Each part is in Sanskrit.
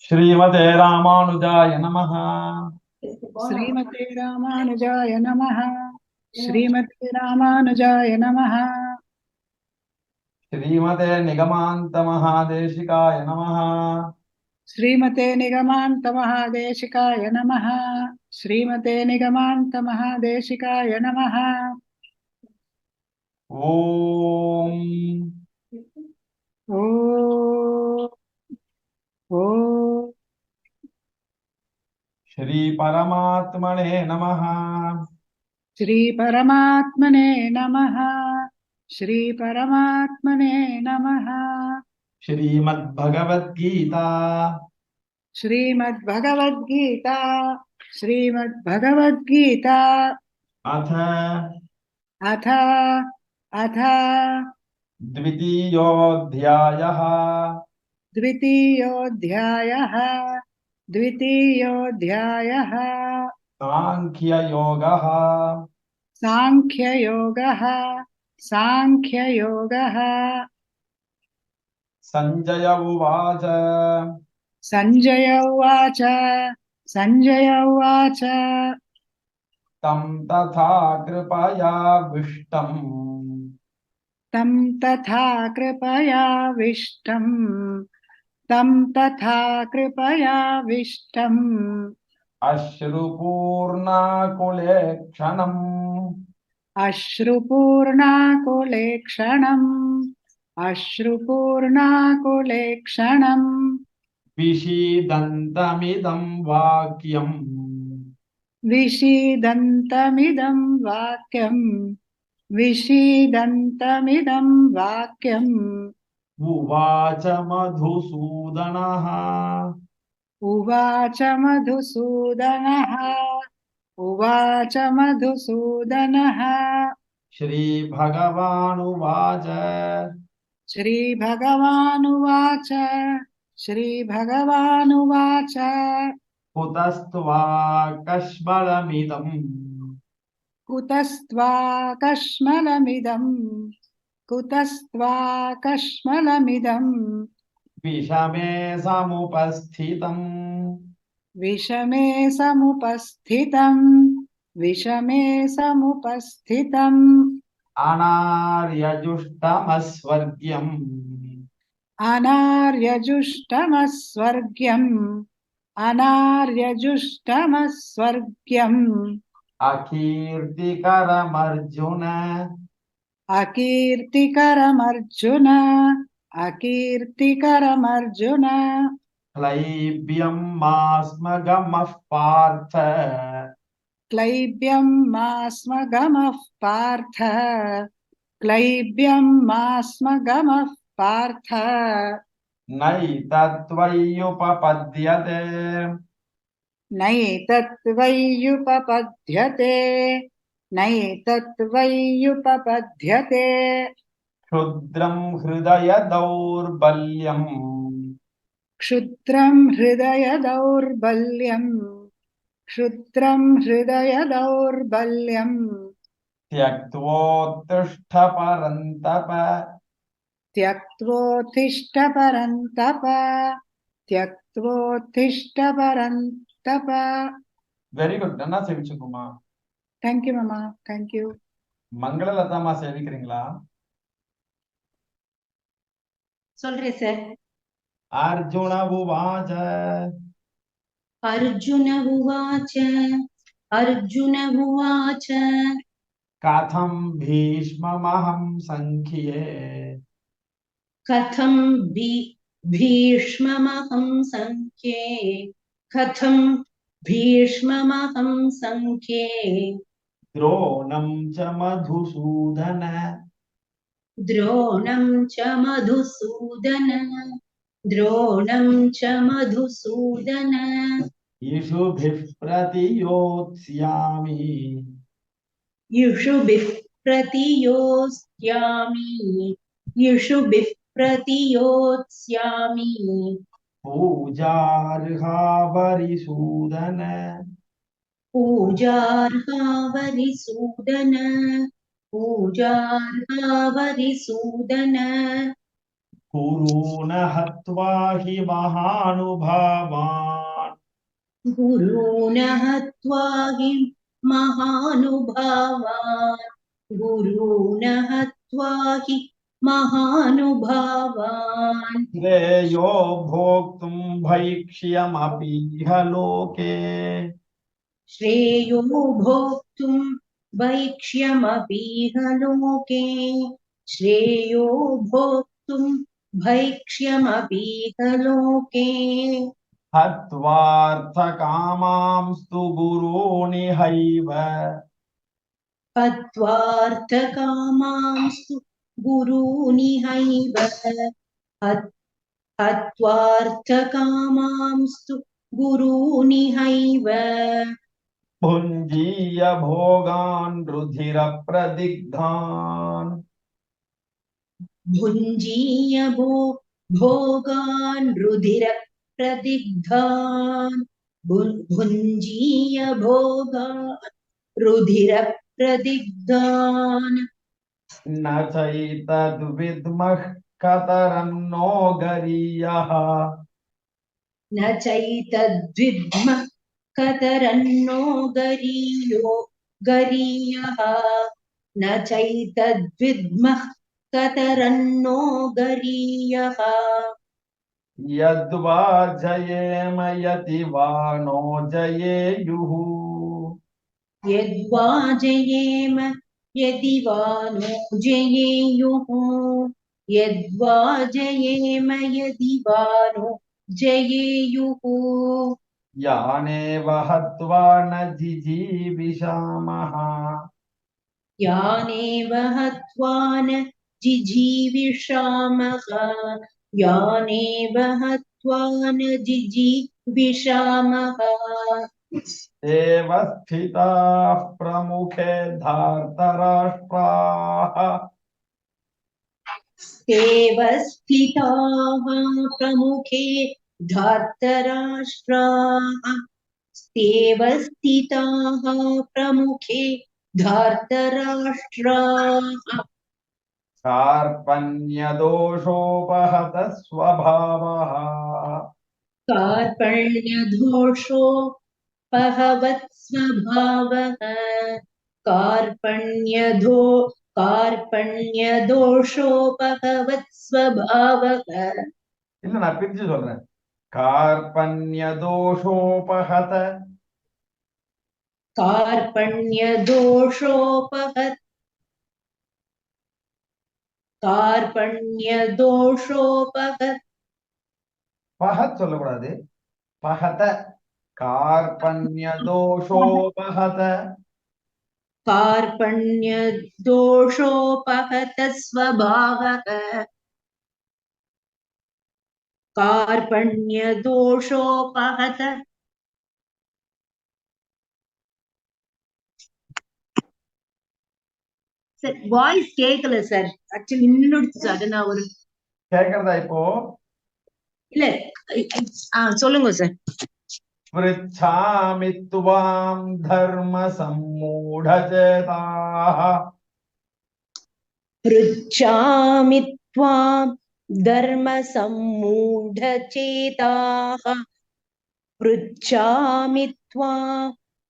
श्रीमते रामानुजाय नमः। श्रीमते रामानुजाय नमः। श्रीमते रामानुजाय नमः। श्रीमते निगमान्त महादेशिकाय नमः। श्रीमते निगमान्त महादेशिकाय नमः। श्रीमते निगमान्त महादेशिकाय नमः। ओम ओ ओ श्री परमात्मने नमः। श्री परमात्मने नमः। श्री परमात्मने नमः। श्रीमद्भगवद्गीता श्रीमद्भगवद्गीता। श्रीमद्भगवद्गीता। अथ अथ अथ द्वितीयोऽध्यायः। द्वितीयोऽध्यायः। द्वितीयोऽध्यायः। सांख्ययोगः। सांख्ययोगः। सांख्ययोगः। सञ्जय उवाच सञ्जय उवाच। सञ्जय उवाच। तं तथा कृपयाविष्टम् तं तथा कृपयाविष्टम्। तं तथा कृपयाविष्टम्। अश्रुपूर्णाकुलेक्षणम् अश्रुपूर्णाकुलेक्षणम्। अश्रुपूर्णाकुलेक्षणम्। विषीदन्तमिदं वाक्यम् विषीदन्तमिदं वाक्यम्। विषीदन्तमिदं वाक्यम्। उवाच मधुसूदनः। उवाच मधुसूदनः। उवाच मधुसूदनः। श्रीभगवानुवाच श्रीभगवानुवाच। श्रीभगवानुवाच। कुतस्त्वाकश्मलमिदम् कुतस्त्वाकश्मलमिदम्। कुतस्त्वाकश्मलमिदम्। विषमे समुपस्थितम्। विषमे समुपस्थितम्। विषमे समुपस्थितम्। अनार्यजुष्टमस्वर्ग्यम् अनार्यजुष्टमस्वर्ग्यम्। अनार्यजुष्टमस्वर्ग्यम्। अकीर्तिकरमर्जुन अकीर्तिकरमर्जुन। अकीर्तिकरमर्जुन। क्लैब्यं मास्मगमः पार्थ क्लैब्यं मा स्म गमः पार्थ। क्लैब्यं मा स्म गमः पार्थ। नैतत्त्वय्युपपद्यते। नैतत्त्वय्युपपद्यते। नैतत्त्वय्युपपद्यते। क्षुद्रं हृदय दौर्बल्यम् क्षुद्रं हृदय दौर्बल्यम्। क्षुद्रं हृदय दौर्बल्यम्। त्यक्त्वोत्तिष्ठ परन्तप। त्यक्त्वोत्तिष्ठ परन्तप। त्यक्त्वोत्तिष्ठ परन्तप। வெரி குட், நல்லா சேவிச்சுக்குமா. தேங்க்யூ மாமா, தேங்க்யூ. மங்களலதாமா சேவிக்கிறீங்களா? சொல்றேன் சார். அர்ஜுன உவாச்ச. अर्जुन उवाच. अर्जुन उवाच कथं भीष्ममहं संख्ये कथं भीष्ममहं संख्ये कथं भीष्ममहं संख्ये द्रोणं च मधुसूदन द्रोणं च मधुसूदन द्रोणं च मधुसूदन इषुभिः प्रतियोत्स्यामि युषुभिः प्रतियोत्स्यामि युषुभिः प्रतियोत्स्यामि पूजार्हावरिसूदन पूजार्हावरिसूदन पूजार्हावरिसूदन गुरून् हत्वा हि महानुभावान् गुरून् हत्वा हि महानुभावान् गुरून् हत्वा हि महानुभावान् श्रेयो भोक्तुं भैक्ष्यमपीह लोके श्रेयो भोक्तुं भैक्ष्यमपीह लोके श्रेयो भोक्तुं भैक्ष्यमपीह लोके हत्वार्थकामांस्तु गुरूनिहैव हत्वार्थकामांस्तु गुरूनिहैव हत्वार्थकामांस्तु गुरूनिहैव भुञ्जीय भोगान् रुधिरप्रदिग्धान् भुञ्जीय भोगान् रुधिरप्रदिग्धान् भुञ्जीय भोगान् रुधिरप्रदिग्धान् न चैतद्विद्मः कतरन्नो गरीयः न चैतद्विद्मः कतरन्नो गरीयः न चैतद्विद्मः कतरन्नो गरीयः यद्वा जयेम यदि वा नो जयेयुः यद्वा जयेम यदि वा नो जयेयुः यद्वा जयेम यदि वा नो जयेयुः यानेव हत्वा न जिजीविषामः यानेव हत्वा न जिजीविषामः यानेव हत्वा न जिजीविषामः एव स्थिताः प्रमुखे धार्तराष्ट्राः तेव स्थिताः प्रमुखे धार्तराष्ट्राः तेव स्थिताः प्रमुखे धार्तराष्ट्राः कार्पण्यदोषोपहत स्वभावः कार्पण्यदोषोपहवत् स्वभावः कार्पण्यदोषोपहवत् स्वभावः இல்ல நான் பிரிச்சு சொல்றேன் कार्पण्यदोषोपहत कार्पण्यदोषोपहत् कार्पण्यदोषोपहत् பஹத் சொல்லக்கூடாது பஹத कार्पण्यदोषोपहत कार्पण्यदोषोपहत स्वभावः कार्पण्यदोषोपहत சார் வாய்ஸ் கேட்கல சார் ஆக்சுவலி நின்னுடுச்சு சார் நான் ஒரு கேக்குறதா இப்போ இல்ல சொல்லுங்க சார் पृच्छामि त्वां धर्म सम्मूढचेताः पृच्छामि त्वां धर्मसम्मूढचेताः पृच्छामि त्वां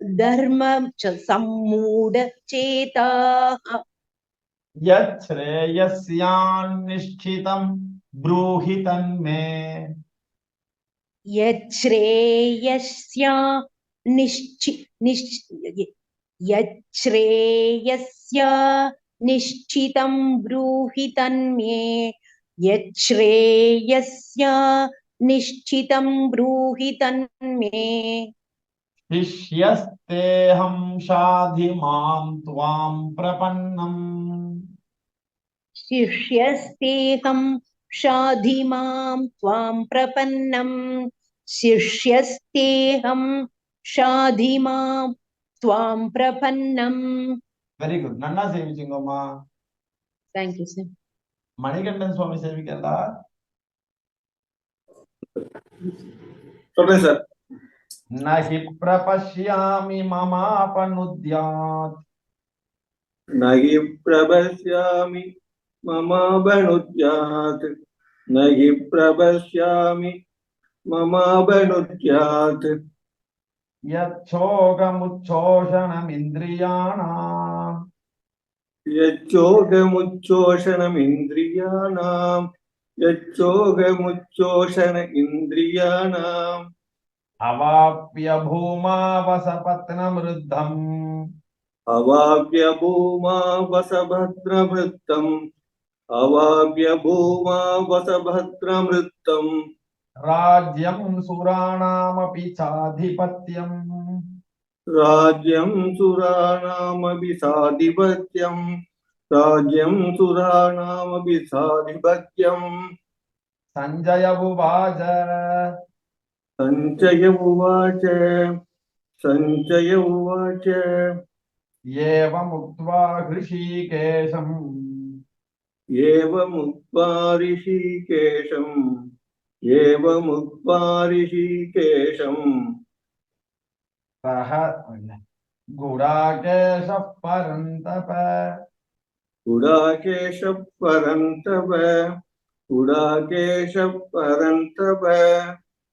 धर्मसम्मूढचेताः यच्छ्रेयस्यान्निष्ठितं ब्रूहि तन्मे यच्छ्रेयस्या यच्छ्रेयस्या निश्चितं ब्रूहि तन्मे यच्छ्रेयस्या निश्चितं ब्रूहि तन्मे शिष्यस्तेऽहं शाधि मां त्वां प्रपन्नम् शिष्यस्तेऽहं शाधि मां त्वां प्रपन्नम् शिष्यस्तेऽहं शाधि मां त्वां प्रपन्नम् வெரி குட் நன்னா சேவிச்சுங்கம்மா Thank you, sir. மணிகண்டன் சுவாமி சேவிக்கிறதா சொல்றேன் சார். நஹி பிரபஷ்யாமி மமாபனுத்யாத் நகி பிரபஸ்யாமி மமாபனுத்யாத் न हि प्रपश्यामि ममापनुद्यात् यच्छोकमुच्छोषणमिन्द्रियाणाम् यच्चोगमुच्चोषणमिन्द्रियाणाम् यच्चोगमुच्चोषण इन्द्रियाणाम् अवाप्य भूमावसपत्नमृद्धम् अवाप्य भूमा वसभद्रवृत्तम् अवाप्य भूमा वसभद्रवृत्तम् राज्यं सुराणामपि चाधिपत्यम् राज्यं सुराणामपि साधिपत्यम् राज्यं सुराणामपि साधिपत्यम् सञ्जय उवाच सञ्जय उवाच सञ्जय उवाच एवमुक्त्वा हृषीकेशम् एवमुक्त्वा ऋषिकेशम् एवमुक्त्वा ऋषिकेशम् सः गुडाकेशः परन्तप गुडाकेशः परन्तप गुडाकेशः परन्तप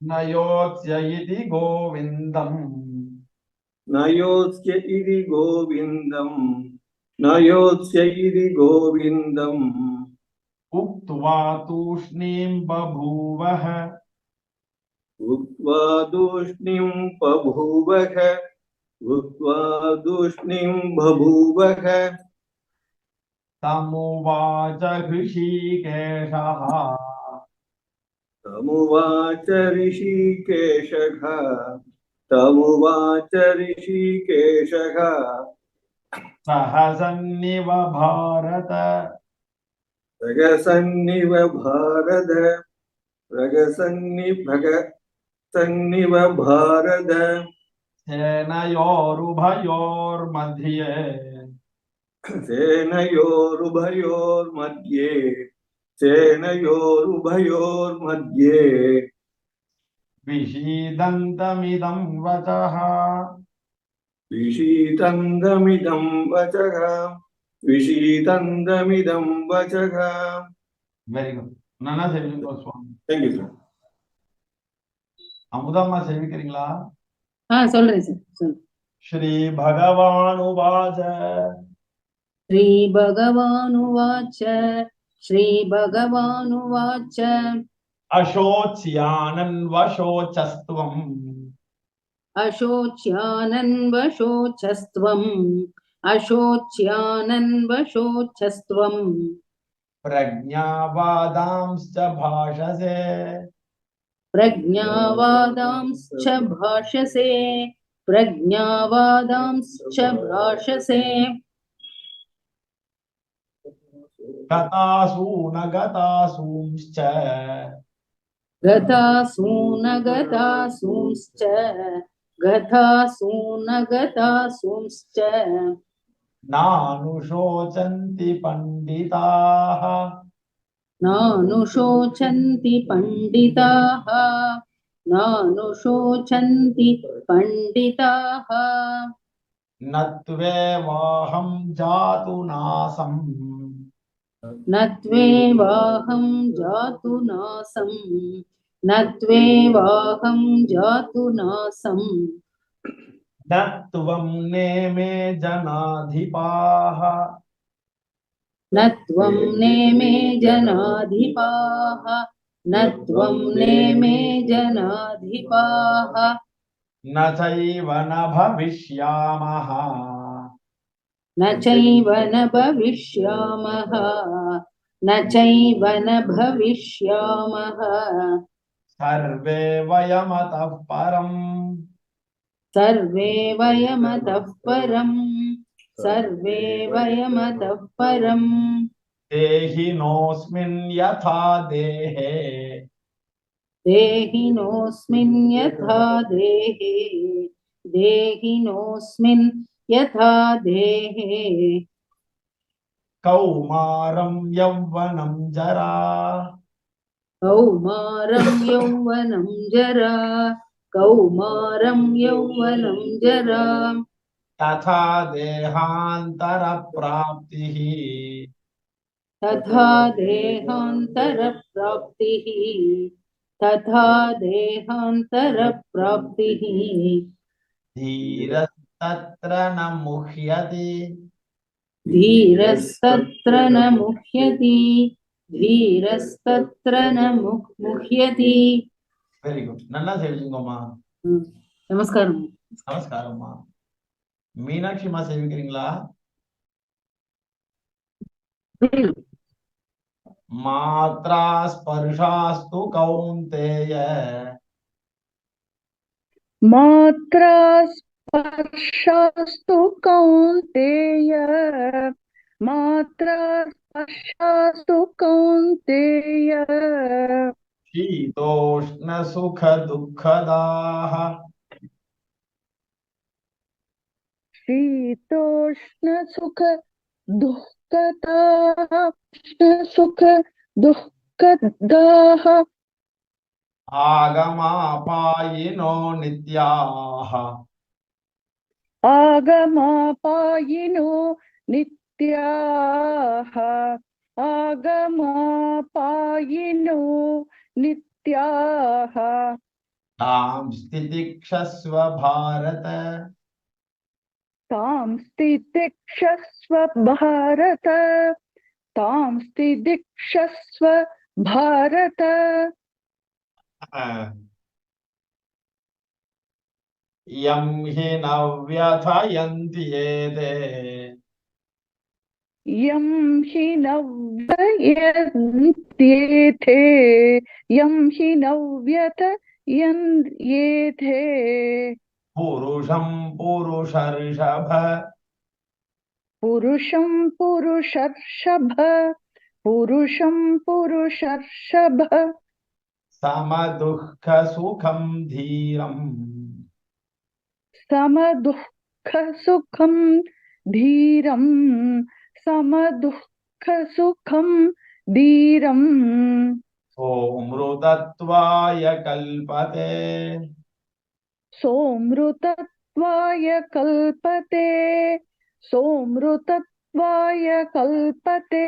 न योत्स्य इति गोविन्दम् न योत्स्य इति गोविन्दम् न योत्स्य इति गोविन्दम् उक्त्वा तूष्णीं बभूवः उक्त्वा दूष्णीं बभूवः उक्त्वा दूष्णीं बभूवः तमुवाच हृषीकेशः तमुवाच ऋषिकेशः तमुवाच ऋषिकेशः सहसन्निव भारत प्रगसन्निव भारत प्रगसन्निव भारत सेनयोरुभयोर्मध्ये सेनयोरुभयोर्मध्ये सेनयोरुभयोर्मध्ये विषीदन्तमिदं वचः विषीदन्तमिदं वचः विषीदन्तमिदं वचः வெரி குட் நல்லா சேவிங்க சுவாமி Thank you, sir. அமுதம்மா சேவிக்கிறீங்களா சொல்றேன் சார் சொல்லு. ஸ்ரீ பகவானுவாச்ச श्रीभगवानुवाच श्रीभगवानुवाच அசோச்யானன்வசோச்சஸ்துவம் अशोच्यानन्वशोचस्त्वम् अशोच्यानन्वशोचस्त्वम् प्रज्ञावादांश्च भाषसे प्रज्ञावादांश्च भाषसे प्रज्ञावादांश्च भाषसे गतासु न गतासूंश्च गतासूनगतासूंश्च गतासूनगतासूंश्च नानुशोचन्ति पण्डिताः नानुशोचन्ति पण्डिताः नानुशोचन्ति पण्डिताः न त्वेवाहं जातु नासम् न त्वेवाहं जातु नासम् न त्वेवाहं जातु नासम् न त्वं नेमे जनाधिपाः न त्वं नेमे जनाधिपाः न त्वं नेमे जनाधिपाः न चैव न भविष्यामः न चैव न भविष्यामः न चैव न भविष्यामः सर्वे वयमतः परम् सर्वे वयमतः परम् सर्वे वयमतः परम् देहिनोऽस्मिन् यथा देहे देहिनोऽस्मिन् यथा देहे देहिनोऽस्मिन् यथा देहे कौमारं यौवनं जरा कौमारं यौवनं जरा कौमारं यौवनं जरा तथा देहान्तरप्राप्तिः तथा देहान्तरप्राप्तिः तथा देहान्तरप्राप्तिः धीरस्तत्र न मुह्यति धीरस्तत्र न मुह्यति धीरस्तत्र न मुह्यति వెరీ గుడ్ నన్నా సేవింగమ్మా நமஸ்காரம் நமஸ்காரம்மா மீனாட்சிமா சேவிக்கிறீங்களா मात्रा स्पर्शास्तु कौन्तेय मात्रा स्पर्शास्तु कौन्तेय मात्रा स्पर्शास्तु कौन्तेय शीतोष्ण सुख दुःखदाः शीतोष्ण सुख दुःखदाः सुख दुःखदाः आगमापायिनो नित्याः आगमापायिनो नित्याः आगमापायिनो नित्याः तां स्थितिक्षस्व भारत तां स्थितिक्षस्व भारत तां स्थितिक्षस्व भारत यं हि न व्यथयन्ति एते यं हि न व्यथयन्त्येते यं हि न व्यथयन्त्येते पुरुषं पुरुषर्षभ पुरुषं पुरुषर्षभ पुरुषं पुरुषर्षभ समदुःखसुखं धीरम् समदुःखसुखं धीरं समदुःखसुखं धीरम् सोमृतत्वाय कल्पते सोमृतत्वाय कल्पते सोमृतत्वाय कल्पते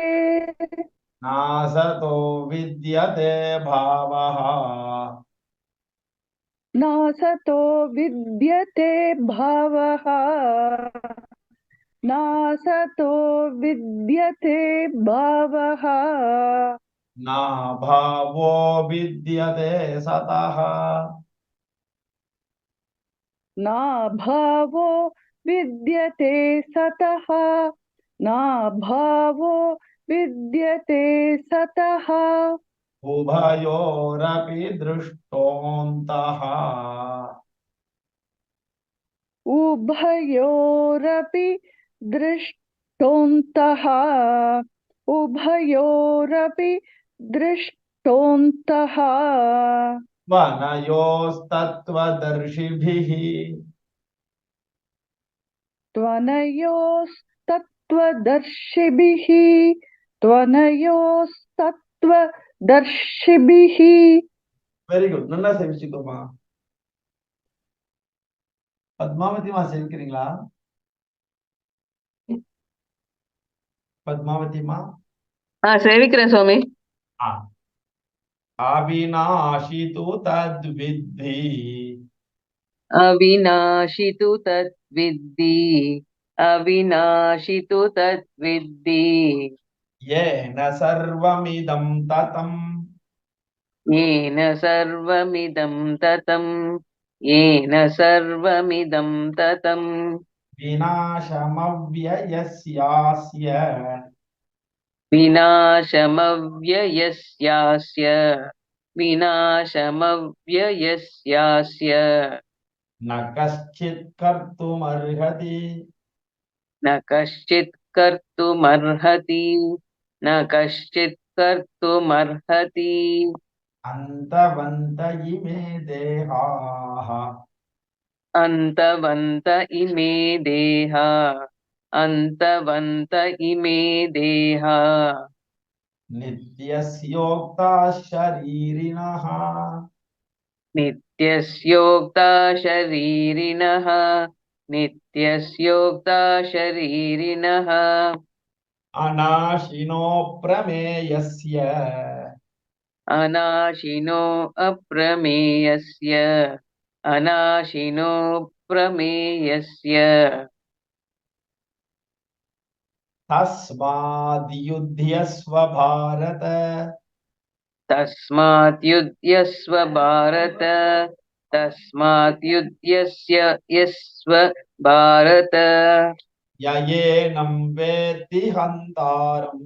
नासतो विद्यते भावः नासतो विद्यते भावः नासतो विद्यते भावः न भावो विद्यते सतः ना भावो विद्यते सतः ना भावो विद्यते सतः उभयोरपि दृष्टोऽन्तः उभयोरपि दृष्टोऽन्तः उभयोरपि दृष्टोऽन्तः वनयोस्तत्त्वदर्शिभिः त्वनयोस्तत्त्वदर्शिभिः त्वनयोस्तत्त्वदर्शिभिः வெரி குட் நல்லா சேவிச்சுக்கோமா பத்மாவதிமா சேவிக்கிறீங்களா பத்மாவதிமா சேவிக்கிறேன் சுவாமி ஆ अविनाशी तु तद्विद्धि अविनाशि तु तद्विद्धि अविनाशि तु तद्विद्धि येन सर्वमिदं ततम् येन सर्वमिदं ततं येन सर्वमिदं ततं विनाशमव्ययस्यास्य विनाशमव्ययस्यास्य विनाशमव्ययस्यास्य न कश्चित् कर्तुमर्हति न कश्चित् कर्तुमर्हति न कश्चित् कर्तुमर्हति अन्तवन्त इमे देहाः अन्तवन्त इमे देहा अन्तवन्त इमे देहा नित्यस्योक्ता शरीरिणः नित्यस्योक्ता शरीरिणः नित्यस्योक्ता शरीरिणः अनाशिनो प्रमेयस्य अनाशिनो अप्रमेयस्य अनाशिनो प्रमेयस्य तस्माद्युध्यस्व भारत तस्मात् युध्यस्व भारत तस्मात् युध्यस्य यस्व भारत ययेनं वेत्ति हन्तारम्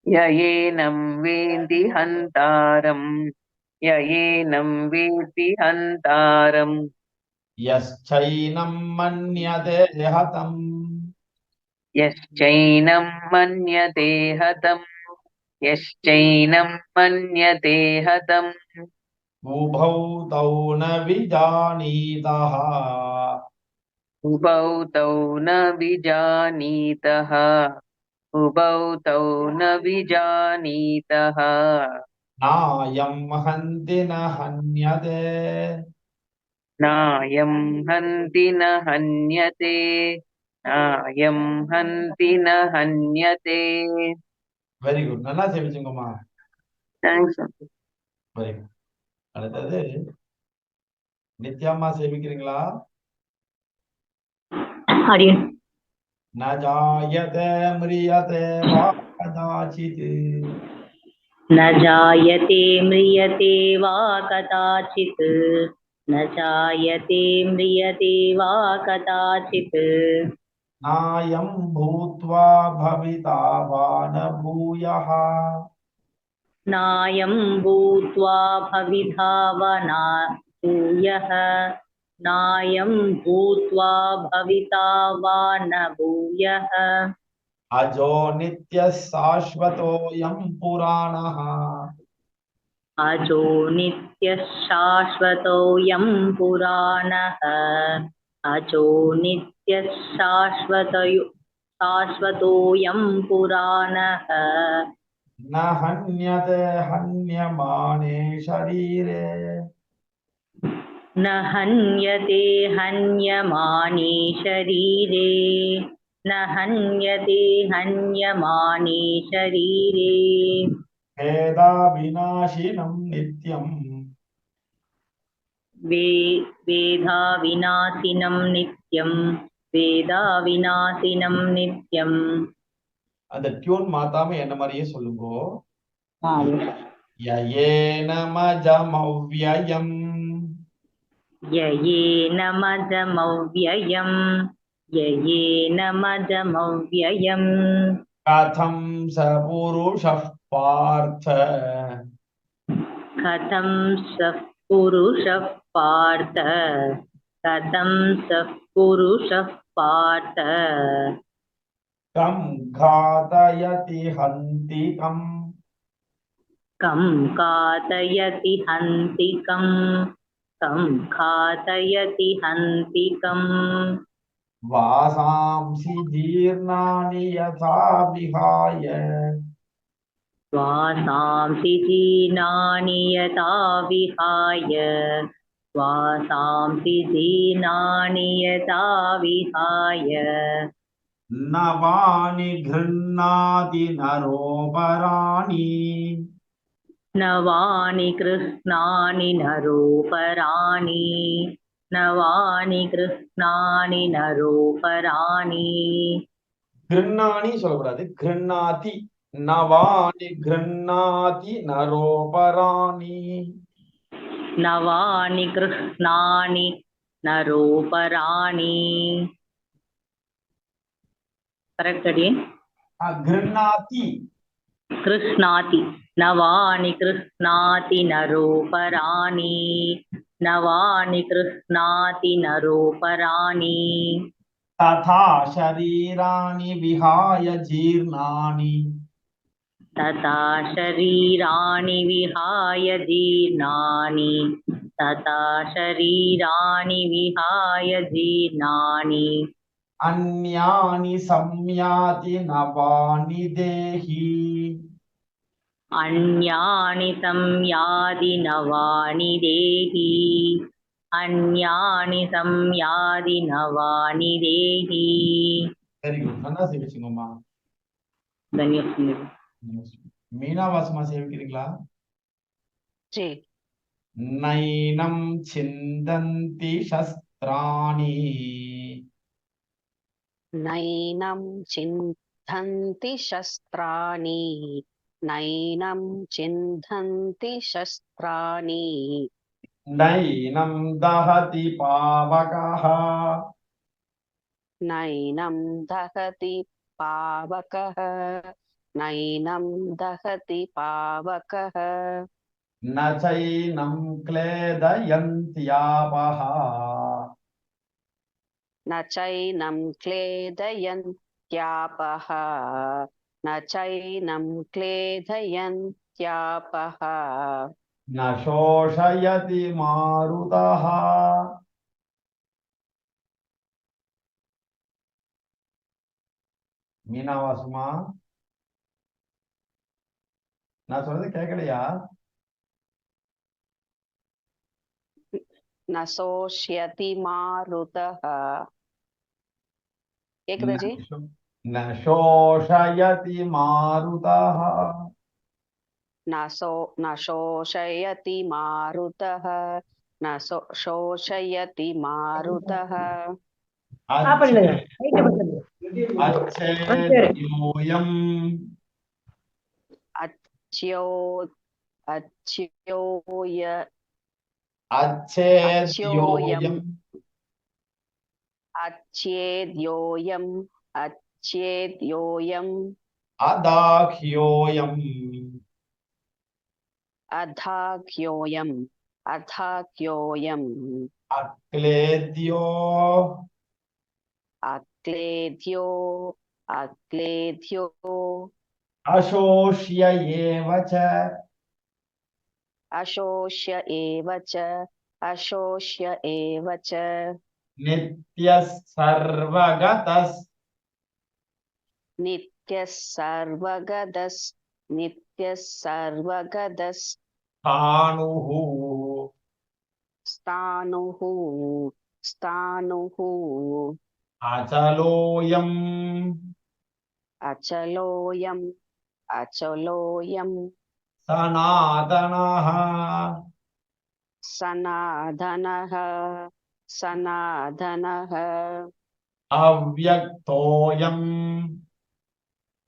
ययेनं वेत्ति हन्तारम् ययेनं वेत्ति हन्तारम् यश्चैनं मन्यते हतम् यश्चैनं मन्यते हतम् यश्चैनं मन्यते हतम् उभौ तौ न विजानीतः उभौ तौ न विजानीतः उभौ तौ न विजानीतः नायं हन्ति न हन्यते नायं हन्ति न हन्यते नायं हन्ति न हन्यते வெரி குட் நல்லா சேவிச்சுங்கம்மா தேங்க்ஸ் வெரி குட் அடுத்தது நித்யாம்மா சேவிக்கிறீங்களா ஆடியன் न जायते म्रियते वा कदाचित् न जायते म्रियते वा कदाचित् न जायते म्रियते वा कदाचित् नायं भूत्वा भविता वा न भूयः नायं भूत्वा भविता वा न भूयः नायं भूत्वा भविता वा न भूयः अजो नित्यः शाश्वतोऽयं पुराणः अजो नित्यः शाश्वतोऽयं पुराणः अजो नित्यः शाश्वतोऽयं पुराणः न हन्यते हन्यमाने शरीरे न हन्यते हन्यमाने शरीरे न हन्यते हन्यमाने शरीरे वेदाविनाशिनं नित्यम् वेदा विनाशिनं नित्यं वेदा विनाशिनं नित्यं அந்த டியூன் மாத்தாம என்ன மாதிரியே சொல்லுங்கோ ஆ, ययेनमजमव्ययम् ययेनमजमव्ययं ययेनमजमव्ययं कथं स पुरुषः पार्थ कथं सः पुरुषः पार्थ कथं सः पुरुषः पार्थ कं घातयति हन्तिकम् कं घातयति हन्तिकं कं घातयति हन्तिकं वासांसि जीर्णानि यथा विहाय वासांसि जीर्णानि यथा विहाय वासांसि जीर्णानि यथा विहाय नवानि गृह्णाति नरोपराणि नवानि कृष्णानि नरोपराणि नवानि कृष्णानि नरोपराणि गृह्णानि சொல்லக்கூடாது गृह्णाति नवानि गृह्णाति नरोपराणि नवानि कृष्णानि नरोपराणि करेक्ट अगेन गृह्णाति कृष्णाति नवानि कृष्णाति नरोपराणि नवानि कृष्णाति नरोपराणि तथा शरीराणि विहाय जीर्णानि तथा शरीराणि विहाय जीर्णानि तथा शरीराणि विहाय जीर्णानि अन्यानि संयाति नवानि देहि अन्यानि संयादि नवानि देहि अन्यानि संयादि नवानि देहि வெரி குட் நல்லா சேவிச்சுங்கம்மா धन्यवाद மீனா வாசமா சேவிக்கிறீங்களா? जी நைனம் சிந்தந்தி சஸ்திராணி नैनं चिन्धन्ति शस्त्राणि नैनं चिन्धन्ति शस्त्राणि நைனம் தஹதி பாவகः नैनं दहति पावकः नैनं दहति पावकः न चैनं क्लेदयन्त्यापः न चैनं क्लेदयन्त्यापः न चैनं क्लेदयन्त्यापः न शोषयति मारुतः மீனா வாசுமா நான் சொல்றது கேட்கலையா? न शोष्यति मारुतः केக்குதா जी न शोषयति मारुतः न शोषयति मारुतः न शोषयति मारुतः अच्छेद्योऽयम् अच्छ्यो अच्छ्योय अच्छेद्योऽयम् अच्छेद्योऽयम् अच्छेद्योऽयम् अदाह्योऽयम् अधाख्योऽयम् अधाख्योऽयम् अक्लेद्यो अक्लेद्यो अक्लेद्यो अशोष्य एव च अशोष्य एव च अशोष्य एव च नित्यः सर्वगतः नित्यः सर्वगतस् नित्यः सर्वगतस् स्थाणुः स्थाणुः स्थाणुः अचलोऽयम् अचलोऽयम् अचलोऽयम् सनातनः सनातनः सनातनः अव्यक्तोऽयम्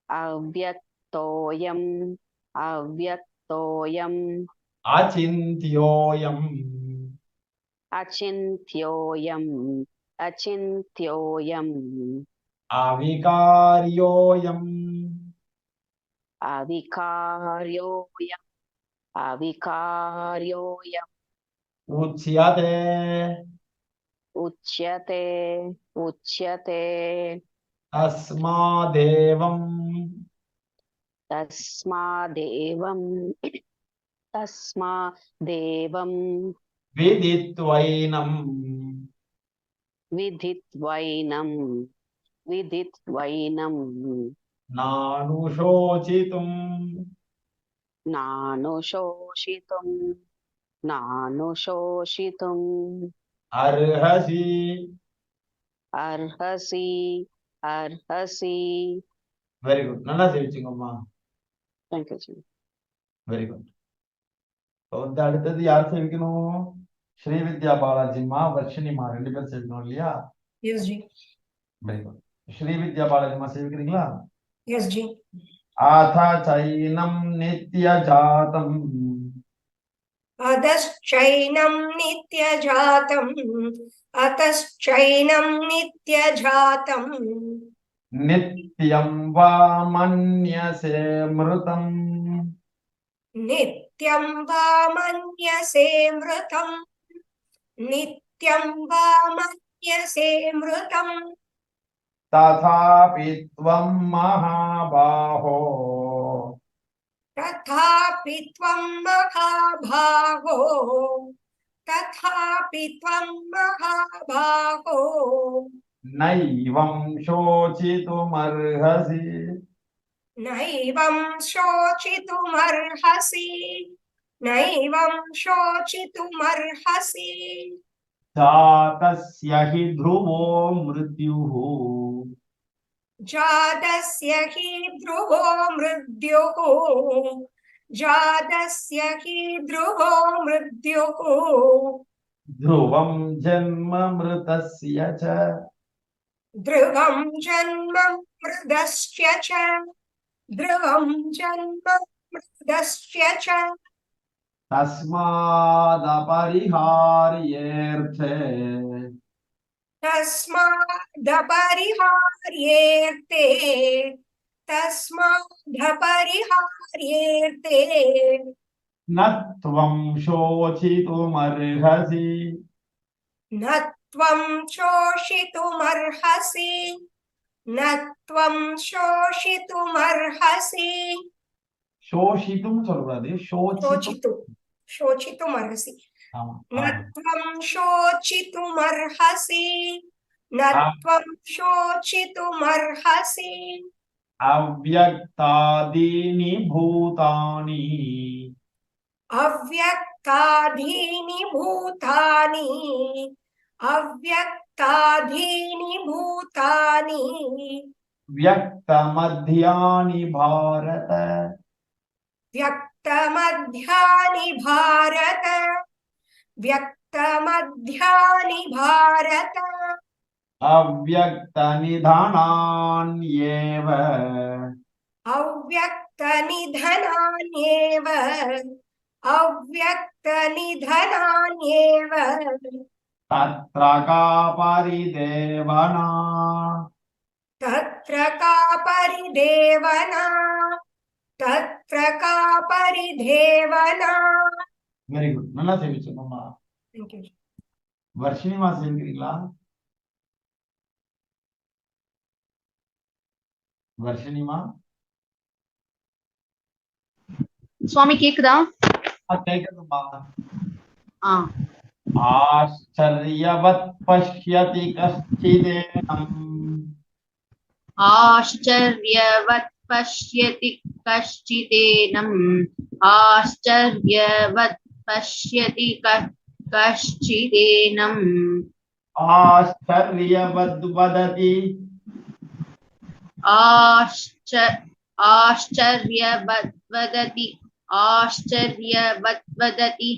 अव्यक्तोऽयम् अव्यक्तोऽयम् अचिन्त्योऽयम् अचिन्त्योऽयम् अचिन्त्योऽयम् अविकार्योऽयम् अविकार्योऽयम् अविकार्योऽयम् उच्यते उच्यते उच्यते तस्मादेवम् तस्मादेवम् तस्मादेवम् विदित्वैनम् विदित्वैनम् विदित्वैनम् नानुशोचितुम् नानुशोषितुम् नानुशोषितुम् अर्हसि अर्हसि अर्हसि வெரி குட் நல்லா சேவிச்சுங்கம்மா Thank you जी வெரி குட் வந்து அடுத்தது யார் சேவிக்கணும் ஸ்ரீவித்யா பாலாஜிமா வர்ஷினிமா ரெண்டு பேரும் சேவிக்கணும் இல்லையா Yes, जी. வெரி குட் ஸ்ரீவித்யா பாலாஜிமா சேவிக்கிறீங்களா Yes, जी. आथ चैनं नित्यजातम् अधश्चैनं नित्यजातम् अतश्चैनं नित्यजातम् नित्यं वा मन्यसे मृतम् नित्यं वा मन्यसे मृतम् नित्यं वा मन्यसे मृतम् तथापि त्वं महाबाहो तथापि त्वं महाभागो तथापि त्वं महाभागो नैवं शोचितुमर्हसि नैवं शोचितुमर्हसि नैवं शोचितुमर्हसि जातस्य हि ध्रुवो मृत्युः जातस्य हि ध्रुवो मृत्युः जातस्य हि ध्रुवो मृत्युः ध्रुवं जन्म मृतस्य च ध्रुवं जन्म मृतस्य च ध्रुवं जन्म मृतस्य च तस्मादपरिहार्येऽर्थे तस्मादपरिहार्येऽर्थे तस्मादपरिहार्येऽर्थे न त्वं शोचितुमर्हसि न त्वं शोषितुमर्हसि न त्वं शोषितुमर्हसि शोषितुं சொல்லக்கூடாது शोचितुம் शोचितुमर्हसि ஆமா न त्वं शोचितुमर्हसि न त्वं शोचितुमर्हसि अव्यक्तादीनि भूतानि अव्यक्तादीनि भूतानि अव्यक्तादीनि भूतानि व्यक्तमध्यानि भारत व्यक्तमध्यानि भारत व्यक्तमध्यानि भारत अव्यक्तनिधनान्येव अव्यक्तनिधनान्येव अव्यक्तनिधनान्येव तत्र का परिदेवना तत्र का परिदेवना तत्र का परिदेवना வெரி குட் நல்லா சேவிச்சோம்மா Thank you. வர்ஷினிமா சேவிக்கிறீங்களா வர்ஷினிமா சுவாமி கேக்குதா? கேக்குதுமா ஆ आश्चर्यवत् पश्यति कश्चिदेनम् आश्चर्यवत् पश्यति कश्चिदेनम् आश्चर्यवत् पश्यति कश्चिदेनम् आश्चर्यवद् वदति आश्चर्यवत् वदति आश्चर्यवत् वदति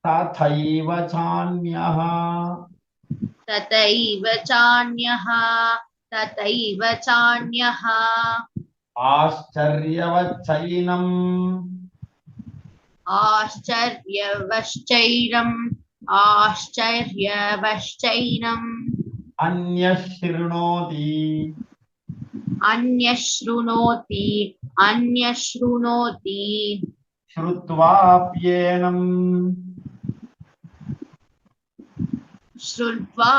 तथैव चान्यः तथैव चान्यः तथैव चान्यः आश्चर्यवच्चैनम् आश्चर्यवश्चैनम् आश्चर्यवश्चैनम् अन्यः शृणोति अन्यशृणोति अन्यशृणोति श्रुत्वाप्येनम्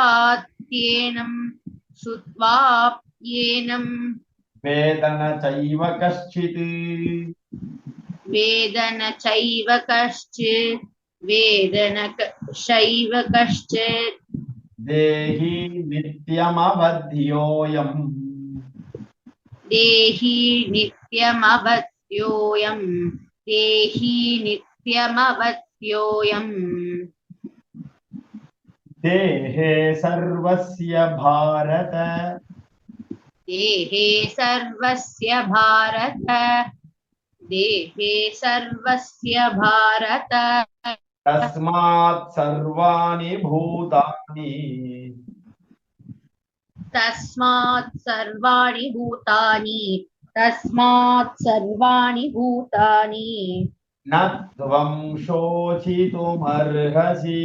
श्रुत्वाप्येनम् श्रुत्वाप्येनम् वेदन चैव कश्चित् वेदन चैव कश्चित् वेदन चैव कश्चित् देहि नित्यमवध्योऽयम् देहि नित्यमवध्योऽयम् देहि नित्यमवध्योऽयम् देहे सर्वस्य भारत देहे सर्वस्य भारत देहे सर्वस्य भारत तस्मात् सर्वाणि भूतानि तस्मात् सर्वाणि भूतानि तस्मात् सर्वाणि भूतानि न त्वं शोचितुमर्हसि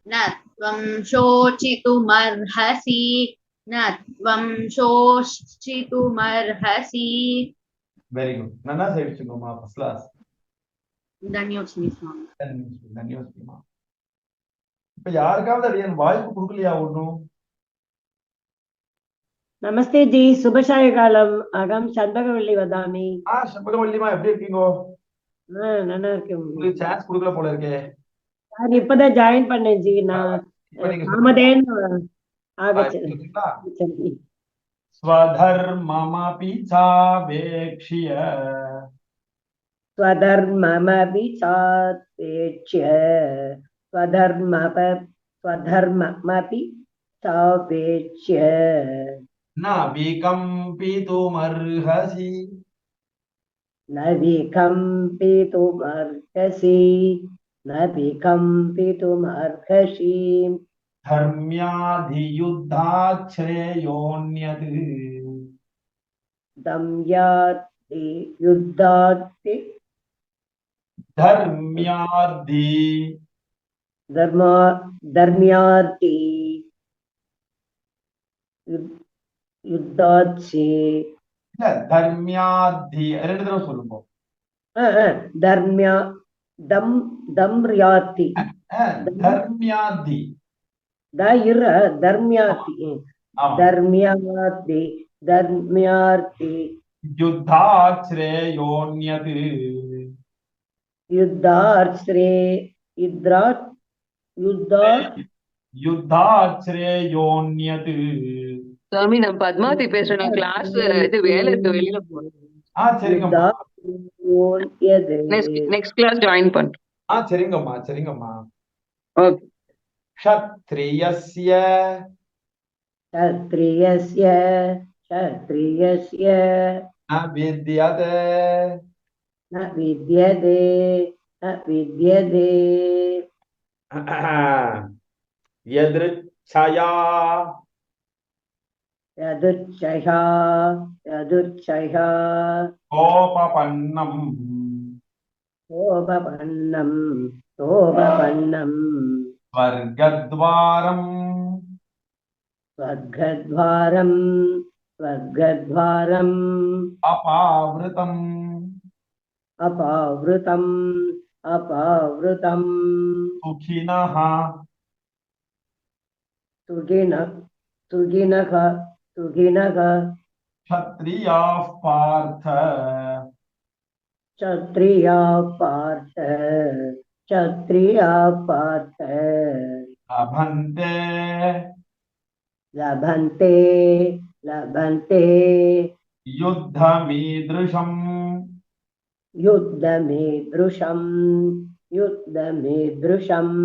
न त्वं शोचितुमर्हसि न त्वं शोचितुमर्हसि वेरी गुड नन्ना சேவிச்சுங்கம்மா ஃபர்ஸ்ட் கிளாஸ் धन्योस्मि स्वामी தன்யோஸ்மிமா இப்ப யாருக்காவது அடியன் வாய்ப்பு கொடுக்கலையா ஒண்ணும் नमस्ते जी शुभ सायंकालम अहम சண்பகவல்லி வதாமி சண்பகவல்லிமா எப்படி இருக்கீங்க நல்லா இருக்கேன் உங்களுக்கு சான்ஸ் கொடுக்கல போல இருக்கே நான் இப்பதான் ஜாயின் பண்ணேன் ஜி நான் இப்ப நீங்க ராமதேன் சொல்லுங்க. ஆகச்சேன் स्वधर्ममपि चावेक्ष्य स्वधर्ममपि चापेक्ष्य स्वधर्ममपि चापेक्ष्य न विकम्पितुमर्हसि न विकम्पितुमर्हसि न विकम्पितुमर्हसि धर्म्याधियुद्धाच्छ्रेयोऽन्यत् दम्याति युद्धाति धर्म्याद्धि धर्मा धर्म्याति युद्धात्से இல்ல தர்மியாத்தி ரெண்டு தடவை சொல்லுங்க धर्म्या दम् दम्याति தர்மியாத்தி धर्म्याति ஆமா धर्म्याति धर्म्याति युद्धाश्रेयोऽन्यत् युद्धाश्रे युद्धात् युद्धात् युद्धाश्रेयोऽन्यत् சாமி நான் பத்மாவதி பேசுறேன். நான் கிளாஸ் இது வேலை இருக்கு, வெளியில போறேன். சரிங்கம்மா நெக்ஸ்ட் கிளாஸ் ஜாயின் பண்றேன். சரிங்கம்மா சரிங்கம்மா ஓகே. क्षत्रियस्य क्षत्रियस्य क्षत्रियस्य न विद्यते न विद्यते न विद्यते यदृच्छया यदुच्चया यदुच्चया सोपपन्नम् सोपपन्नम् सोपपन्नम् स्वर्गद्वारम् स्वर्गद्वारम् स्वर्गद्वारम् अपावृतम् अपावृतम् अपावृतम् सुखिनः सुखिनः सुखिनः क्षत्रियाः पार्थ क्षत्रिया पार्थ क्षत्रिया पार्थ लभन्ते लभन्ते लभन्ते युद्धमीदृशम् युद्धमीदृशम् युद्धमीदृशम्